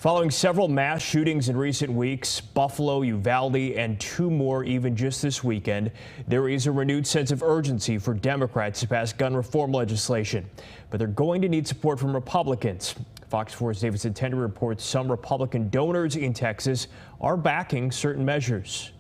Following several mass shootings in recent weeks, Buffalo, Uvalde, and two more even just this weekend, there is a renewed sense of urgency for Democrats to pass gun reform legislation. But they're going to need support from Republicans. Fox 4's David Sentendrey reports some Republican donors in Texas are backing certain measures.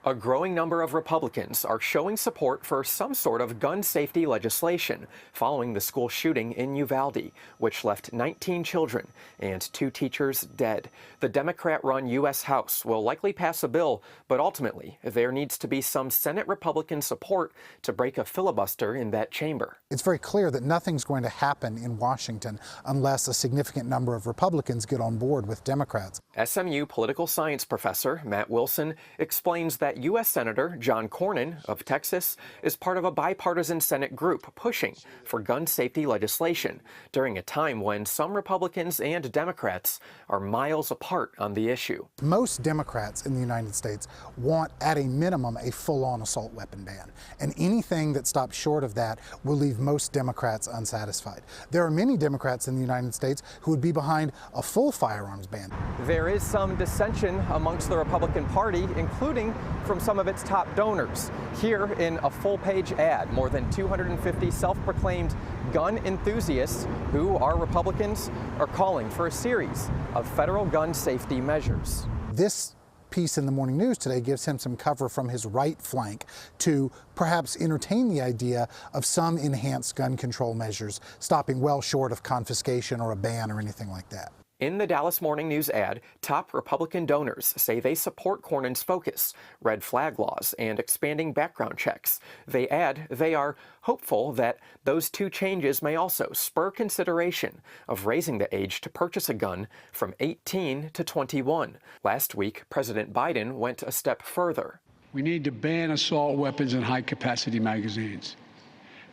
A growing number of Republicans are showing support for some sort of gun safety legislation following the school shooting in Uvalde, which left 19 children and 2 teachers dead. The Democrat-run U.S. House will likely pass a bill, but ultimately there needs to be some Senate Republican support to break a filibuster in that chamber. It's very clear that nothing's going to happen in Washington unless a significant number of Republicans get on board with Democrats. SMU political science professor Matt Wilson explains that U.S. Senator John Cornyn of Texas is part of a bipartisan Senate group pushing for gun safety legislation during a time when some Republicans and Democrats are miles apart on the issue. Most Democrats in the United States want, at a minimum, a full-on assault weapon ban. And anything that stops short of that will leave most Democrats unsatisfied. There are many Democrats in the United States who would be behind a full firearms ban. There is some dissension amongst the Republican Party, including from some of its top donors. Here in a full-page ad, more than 250 self-proclaimed gun enthusiasts who are Republicans are calling for a series of federal gun safety measures. This piece in the morning news today gives him some cover from his right flank to perhaps entertain the idea of some enhanced gun control measures, stopping well short of confiscation or a ban or anything like that. In the Dallas Morning News ad, top Republican donors say they support Cornyn's focus, red flag laws, and expanding background checks. They add they are hopeful that those 2 changes may also spur consideration of raising the age to purchase a gun from 18 to 21. Last week, President Biden went a step further. We need to ban assault weapons and high-capacity magazines.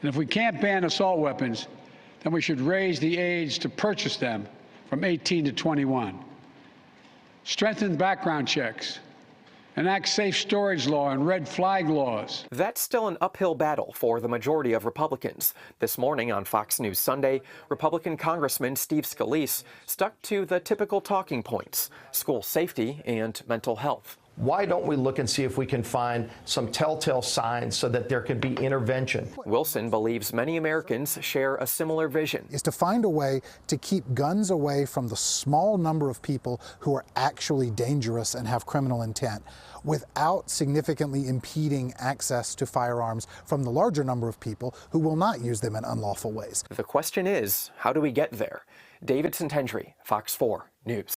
And if we can't ban assault weapons, then we should raise the age to purchase them from 18 to 21. Strengthen background checks, enact safe storage law and red flag laws. That's still an uphill battle for the majority of Republicans. This morning on Fox News Sunday, Republican Congressman Steve Scalise stuck to the typical talking points: school safety and mental health. Why don't we look and see if we can find some telltale signs so that there can be intervention? Wilson believes many Americans share a similar vision. Is to find a way to keep guns away from the small number of people who are actually dangerous and have criminal intent, without significantly impeding access to firearms from the larger number of people who will not use them in unlawful ways. The question is, how do we get there? David Sentendrey, Fox 4 News.